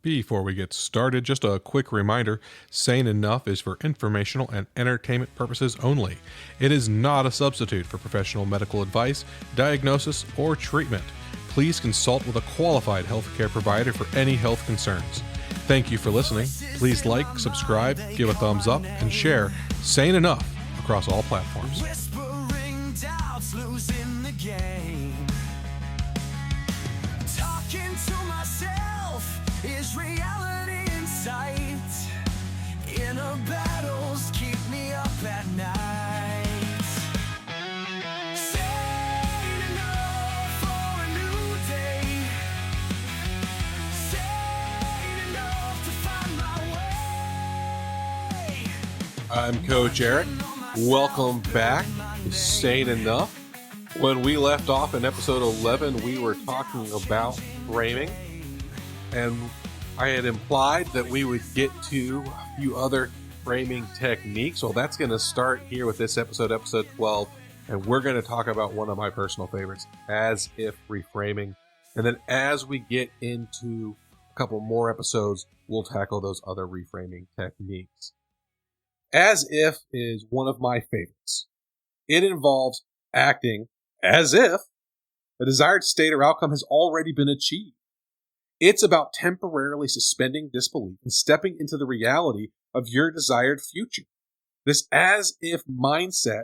Before we get started, just a quick reminder, Sane Enough is for informational and entertainment purposes only. It is not a substitute for professional medical advice, diagnosis, or treatment. Please consult with a qualified healthcare provider for any health concerns. Thank you for listening. Please like, subscribe, give a thumbs up, and share Sane Enough across all platforms. Whispering doubts, losing the game. Talking to myself, is reality in sight? Inner battles keep me up at night. Sane enough for a new day. Sane enough to find my way. I'm Coach Eric. Welcome back to Sane Enough. When we left off in episode 11, we were talking about framing, and I had implied that we would get to a few other framing techniques. Well, that's going to start here with this episode 12, and we're going to talk about one of my personal favorites, As-If Reframing. And then as we get into a couple more episodes, we'll tackle those other reframing techniques. As if is one of my favorites. It involves acting as if a desired state or outcome has already been achieved. It's about temporarily suspending disbelief and stepping into the reality of your desired future. This as-if mindset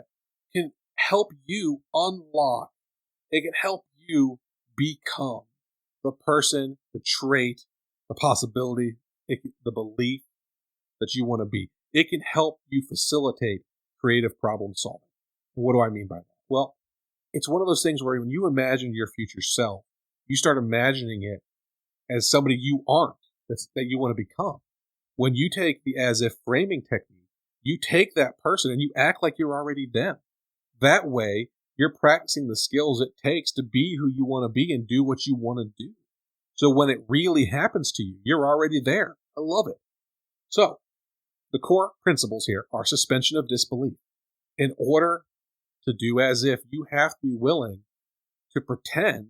can help you unlock. It can help you become the person, the trait, the possibility, the belief that you want to be. It can help you facilitate creative problem solving. What do I mean by that? Well, it's one of those things where when you imagine your future self, you start imagining it as somebody you aren't, that you want to become. When you take the as-if framing technique, you take that person and you act like you're already them. That way, you're practicing the skills it takes to be who you want to be and do what you want to do. So when it really happens to you, you're already there. I love it. So, the core principles here are suspension of disbelief. In order to do as if, you have to be willing to pretend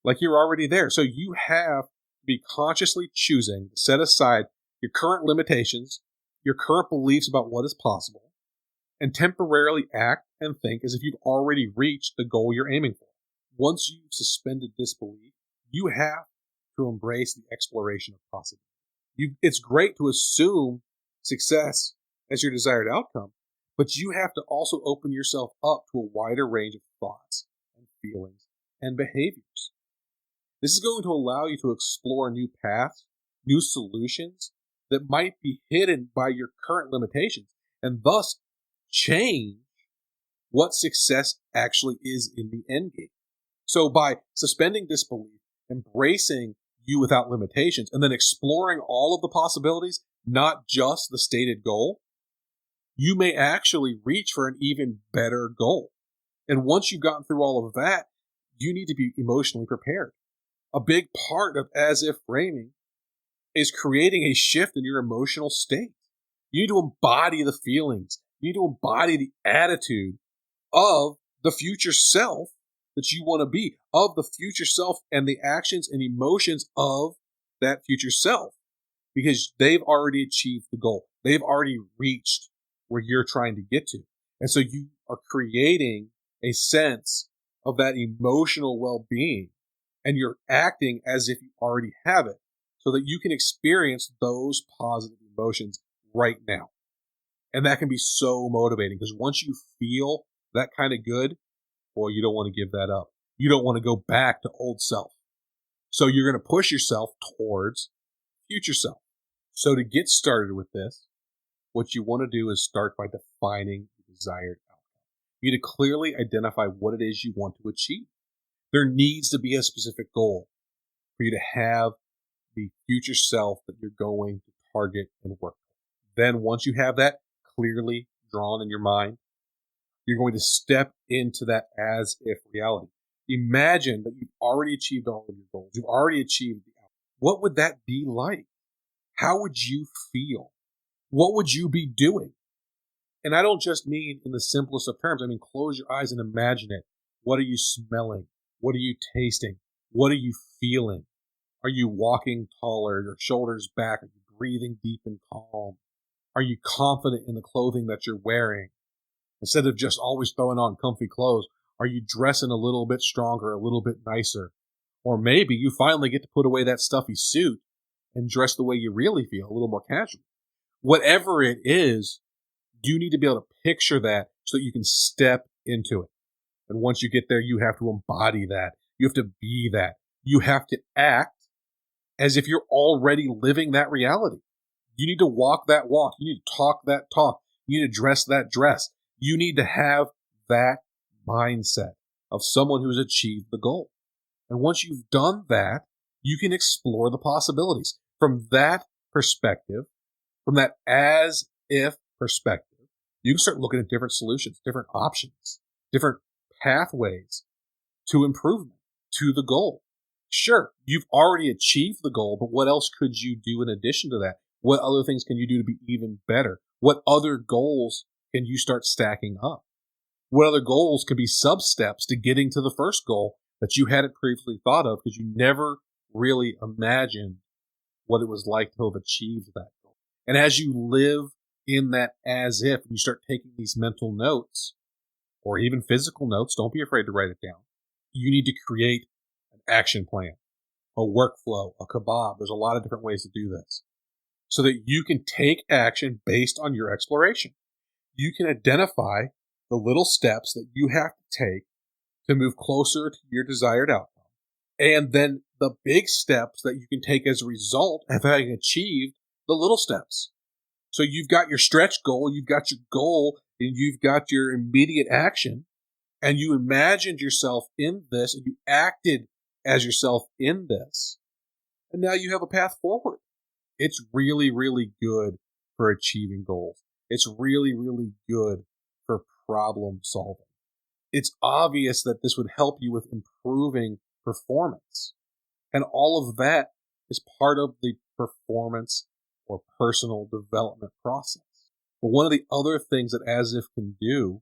like you're already there. So you have to be consciously choosing to set aside your current limitations, your current beliefs about what is possible, and temporarily act and think as if you've already reached the goal you're aiming for. Once you've suspended disbelief, you have to embrace the exploration of possibility. It's great to assume success as your desired outcome, but you have to also open yourself up to a wider range of thoughts and feelings and behaviors. This is going to allow you to explore new paths, new solutions that might be hidden by your current limitations, and thus change what success actually is in the end game. So by suspending disbelief, embracing you without limitations, and then exploring all of the possibilities, not just the stated goal, you may actually reach for an even better goal. And once you've gotten through all of that, you need to be emotionally prepared. A big part of as-if framing is creating a shift in your emotional state. You need to embody the feelings. You need to embody the attitude of the future self that you want to be, of the future self and the actions and emotions of that future self, because they've already achieved the goal. They've already reached where you're trying to get to. And so you are creating a sense of that emotional well-being, and you're acting as if you already have it so that you can experience those positive emotions right now. And that can be so motivating, because once you feel that kind of good, boy, you don't want to give that up. You don't want to go back to old self. So you're going to push yourself towards future self. So to get started with this, what you want to do is start by defining the desired outcome. You need to clearly identify what it is you want to achieve. There needs to be a specific goal for you to have the future self that you're going to target and work with. Then once you have that clearly drawn in your mind, you're going to step into that as-if reality. Imagine that you've already achieved all of your goals. You've already achieved the outcome. What would that be like? How would you feel? What would you be doing? And I don't just mean in the simplest of terms. I mean, close your eyes and imagine it. What are you smelling? What are you tasting? What are you feeling? Are you walking taller, your shoulders back? Are you breathing deep and calm? Are you confident in the clothing that you're wearing? Instead of just always throwing on comfy clothes, are you dressing a little bit stronger, a little bit nicer? Or maybe you finally get to put away that stuffy suit and dress the way you really feel, a little more casual. Whatever it is, you need to be able to picture that so that you can step into it. And once you get there, you have to embody that. You have to be that. You have to act as if you're already living that reality. You need to walk that walk. You need to talk that talk. You need to dress that dress. You need to have that mindset of someone who's achieved the goal. And once you've done that, you can explore the possibilities. From that perspective, from that as-if perspective, you can start looking at different solutions, different options, different pathways to improvement, to the goal. Sure, you've already achieved the goal, but what else could you do in addition to that? What other things can you do to be even better? What other goals can you start stacking up? What other goals could be sub-steps to getting to the first goal that you hadn't previously thought of because you never really imagined what it was like to have achieved that goal? And as you live in that as if, and you start taking these mental notes, or even physical notes, don't be afraid to write it down. You need to create an action plan, a workflow, a kebab. There's a lot of different ways to do this so that you can take action based on your exploration. You can identify the little steps that you have to take to move closer to your desired outcome. And then the big steps that you can take as a result of having achieved the little steps. So you've got your stretch goal, you've got your goal, and you've got your immediate action, and you imagined yourself in this, and you acted as yourself in this, and now you have a path forward. It's really, really good for achieving goals. It's really, really good for problem solving. It's obvious that this would help you with improving performance. And all of that is part of the performance or personal development process. But one of the other things that As-If can do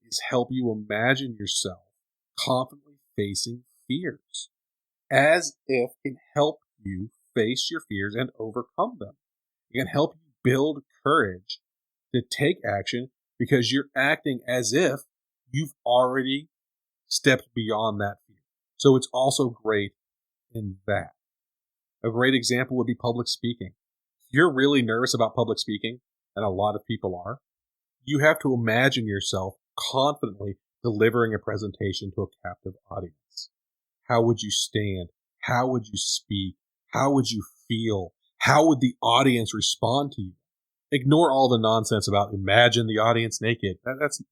is help you imagine yourself confidently facing fears. As-If can help you face your fears and overcome them. It can help you build courage to take action because you're acting as if you've already stepped beyond that fear. So it's also great in that. A great example would be public speaking. If you're really nervous about public speaking, and a lot of people are, you have to imagine yourself confidently delivering a presentation to a captive audience. How would you stand? How would you speak? How would you feel? How would the audience respond to you? Ignore all the nonsense about imagine the audience naked.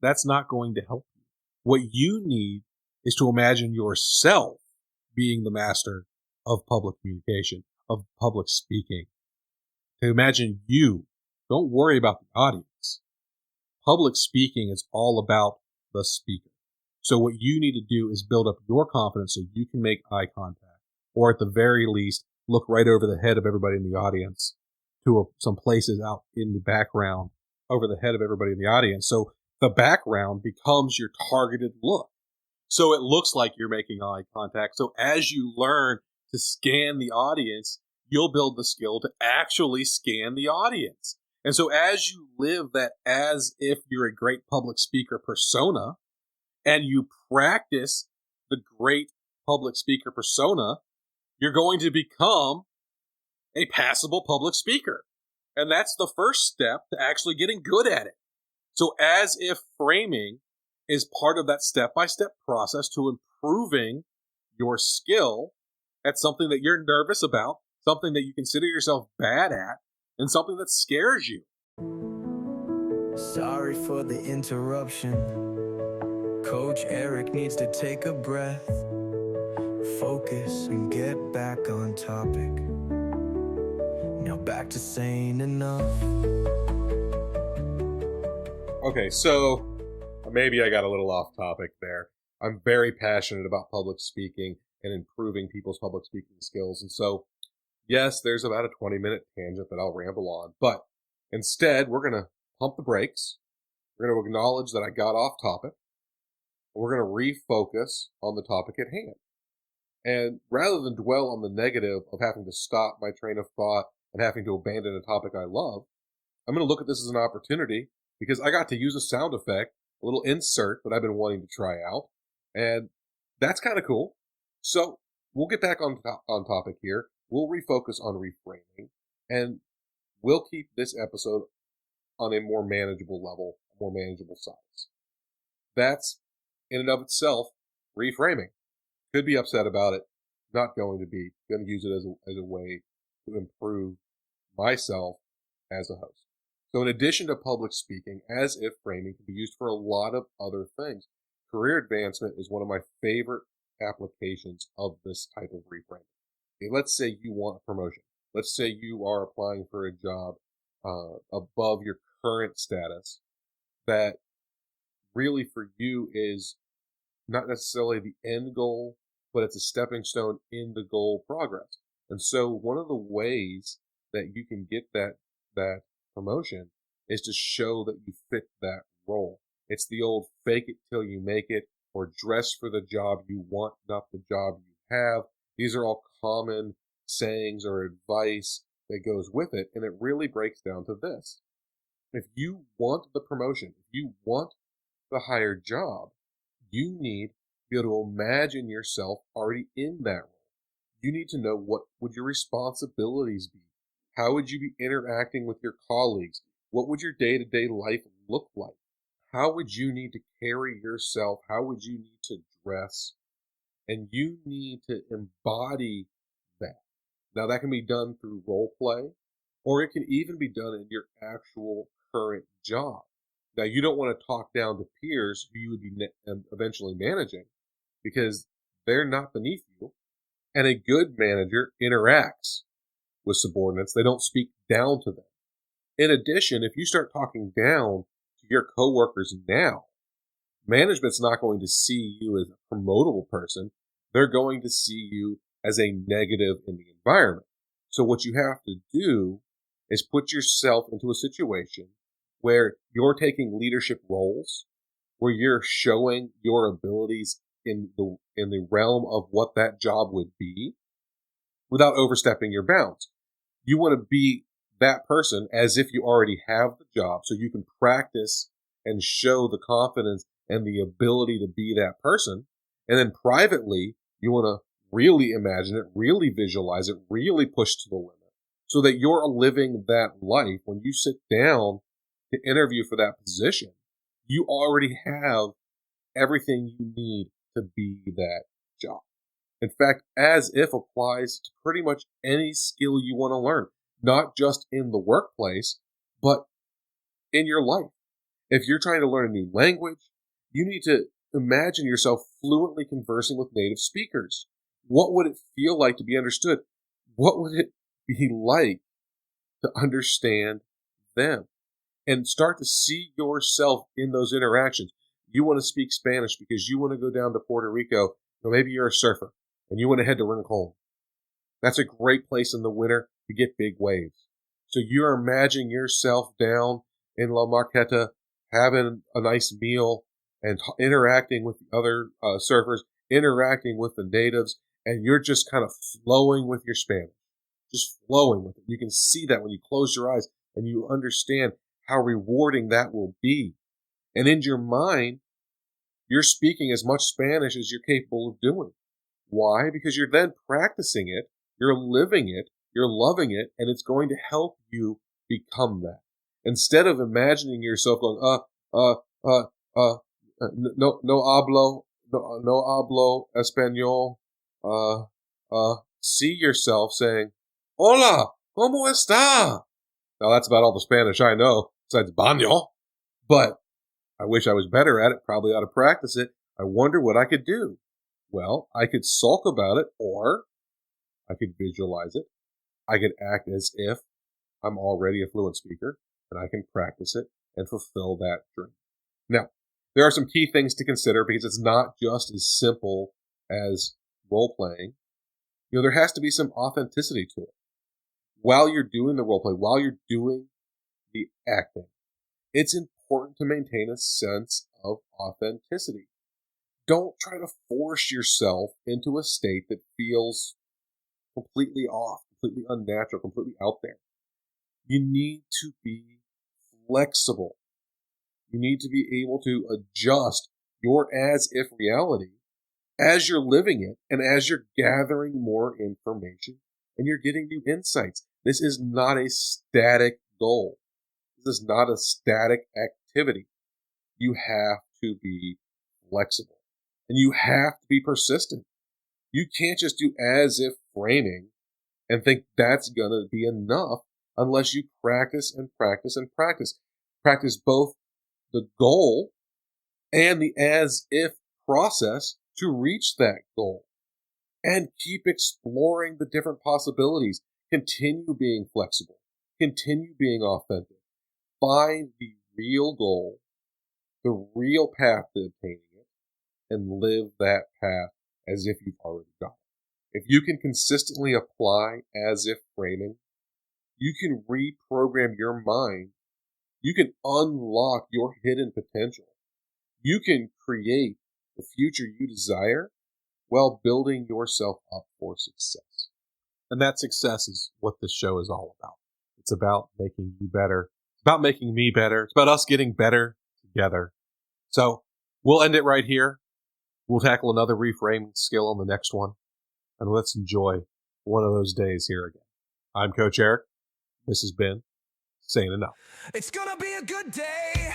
That's not going to help you. What you need is to imagine yourself being the master of public communication, of public speaking. To imagine you. Don't worry about the audience. Public speaking is all about the speaker. So what you need to do is build up your confidence so you can make eye contact, or at the very least, look right over the head of everybody in the audience to some places out in the background over the head of everybody in the audience. So the background becomes your targeted look. So it looks like you're making eye contact. So as you learn to scan the audience, you'll build the skill to actually scan the audience. And so as you live that as if you're a great public speaker persona, and you practice the great public speaker persona, you're going to become a passable public speaker. And that's the first step to actually getting good at it. So as-if framing is part of that step-by-step process to improving your skill at something that you're nervous about, something that you consider yourself bad at, and something that scares you. Sorry for the interruption. Coach Eric needs to take a breath, focus, and get back on topic. Now back to saying enough. Okay, so maybe I got a little off topic there. I'm very passionate about public speaking and improving people's public speaking skills. And so, yes, there's about a 20-minute tangent that I'll ramble on. But instead, we're going to pump the brakes. We're going to acknowledge that I got off topic. We're going to refocus on the topic at hand. And rather than dwell on the negative of having to stop my train of thought and having to abandon a topic I love, I'm going to look at this as an opportunity because I got to use a sound effect, a little insert that I've been wanting to try out. And that's kind of cool. So we'll get back on topic here. We'll refocus on reframing, and we'll keep this episode on a more manageable level, more manageable size. That's, in and of itself, reframing. Could be upset about it, not going to be. Going to use it as a way to improve myself as a host. So in addition to public speaking, as-if framing can be used for a lot of other things. Career advancement is one of my favorite applications of this type of reframing. Okay, let's say you want a promotion. Let's say you are applying for a job above your current status that really for you is not necessarily the end goal, but it's a stepping stone in the goal progress. And so one of the ways that you can get that promotion is to show that you fit that role. It's the old fake it till you make it, or dress for the job you want, not the job you have. These are all common sayings or advice that goes with it, and it really breaks down to this. If you want the promotion, if you want the higher job, you need to be able to imagine yourself already in that role. You need to know what would your responsibilities be. How would you be interacting with your colleagues? What would your day-to-day life look like? How would you need to carry yourself? How would you need to dress? And you need to embody that. Now that can be done through role play, or it can even be done in your actual current job. Now you don't want to talk down to peers who you would be eventually managing because they're not beneath you. And a good manager interacts with subordinates. They don't speak down to them. In addition, if you start talking down to your coworkers now, management's not going to see you as a promotable person. They're going to see you as a negative in the environment. So what you have to do is put yourself into a situation where you're taking leadership roles, where you're showing your abilities in the realm of what that job would be without overstepping your bounds. You want to be that person as if you already have the job so you can practice and show the confidence and the ability to be that person. And then privately, you want to really imagine it, really visualize it, really push to the limit so that you're living that life. When you sit down to interview for that position, you already have everything you need to be that job. In fact, as-if applies to pretty much any skill you want to learn, not just in the workplace, but in your life. If you're trying to learn a new language, you need to imagine yourself fluently conversing with native speakers. What would it feel like to be understood? What would it be like to understand them? And start to see yourself in those interactions. You want to speak Spanish because you want to go down to Puerto Rico, or maybe you're a surfer and you want to head to Rincon. That's a great place in the winter to get big waves. So you're imagining yourself down in La Marqueta having a nice meal and interacting with the other surfers, interacting with the natives, and you're just kind of flowing with your Spanish, just flowing with it. You can see that when you close your eyes and you understand how rewarding that will be. And in your mind, you're speaking as much Spanish as you're capable of doing. Why? Because you're then practicing it, you're living it, you're loving it, and it's going to help you become that. Instead of imagining yourself going, no hablo español, see yourself saying, hola, ¿cómo está? Now that's about all the Spanish I know, besides baño, but I wish I was better at it, probably ought to practice it. I wonder what I could do. Well, I could sulk about it, or I could visualize it. I could act as if I'm already a fluent speaker, and I can practice it and fulfill that dream. Now, there are some key things to consider because it's not just as simple as role playing. There has to be some authenticity to it. While you're doing the role play, while you're doing the acting, it's important to maintain a sense of authenticity. don't try to force yourself into a state that feels completely off, completely unnatural, completely out there. You need to be flexible. You need to be able to adjust your as-if reality as you're living it and as you're gathering more information and you're getting new insights. This is not a static goal. This is not a static activity. You have to be flexible and you have to be persistent. You can't just do as-if framing and think that's going to be enough unless you practice and practice and practice. Practice both the goal and the as-if process to reach that goal. And keep exploring the different possibilities. Continue being flexible. Continue being authentic. Find the real goal, the real path to obtaining it, and live that path as if you've already got it. If you can consistently apply as-if framing, you can reprogram your mind. You can unlock your hidden potential. You can create the future you desire while building yourself up for success. And that success is what this show is all about. It's about making you better. It's about making me better. It's about us getting better together. So we'll end it right here. We'll tackle another reframing skill on the next one. And let's enjoy one of those days here again. I'm Coach Eric. This has been Sane Enough. It's gonna be a good day.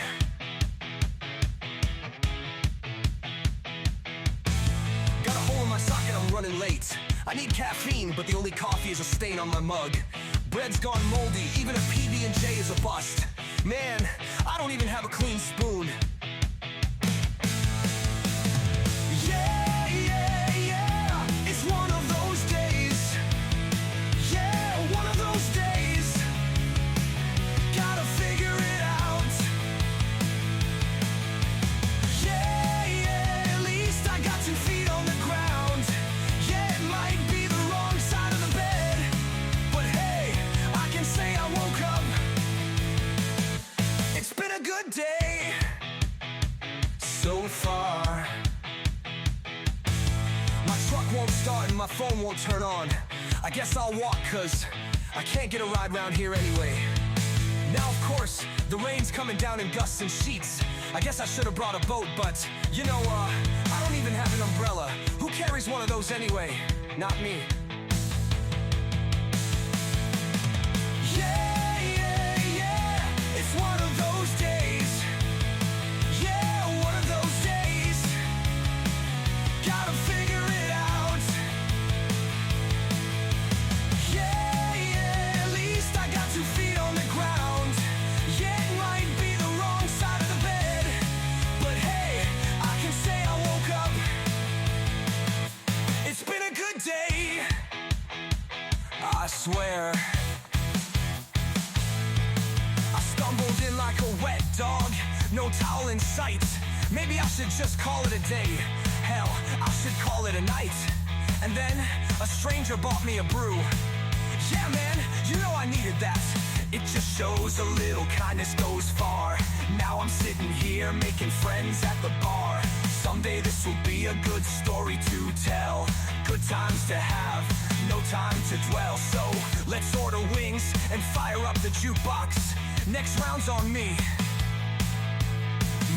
Got a hole in my socket, I'm running late. I need caffeine, but the only coffee is a stain on my mug. Bread's gone moldy, even a PB&J is a bust. Man, I don't even have a clean spoon. Yeah, it's one of those days. Yeah, one of those days. Gotta figure it out. Yeah, at least I got 2 feet on the ground. Yeah, it might be the wrong side of the bed, but hey, I can say I woke up. It's been a good day so far. My truck won't start and my phone won't turn on. I guess I'll walk, cause I can't get a ride round here anyway. Now, of course, the rain's coming down in gusts and sheets. I guess I should have brought a boat, but, I don't even have an umbrella. Who carries one of those anyway? Not me. Yeah, it's one of those days. Yeah, one of those days. Gotta figure it out. Yeah, at least I got 2 feet on the ground. Yeah, it might be the wrong side of the bed, but hey, I can say I woke up. It's been a good day, I swear. I stumbled in like a wet dog, no towel in sight. Maybe I should just call it a day. Hell, I should call it a night. And then a stranger bought me a brew. Yeah, man, you know I needed that. It just shows a little kindness goes far. Now I'm sitting here making friends at the bar. Someday this will be a good story to tell. Good times to have, no time to dwell. So let's order wings and fire up the jukebox. Next round's on me.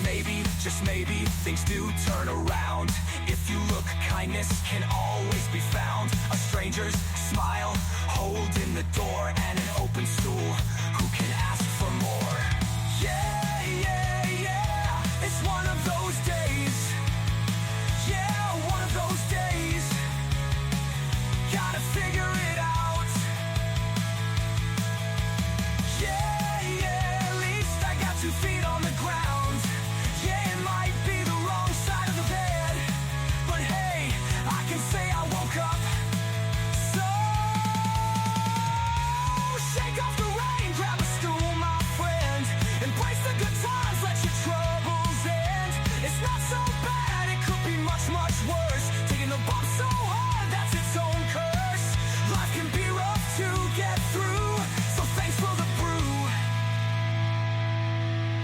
Maybe, just maybe, things do turn around. If you look, kindness can always be found. A stranger's smile, holding the door, and an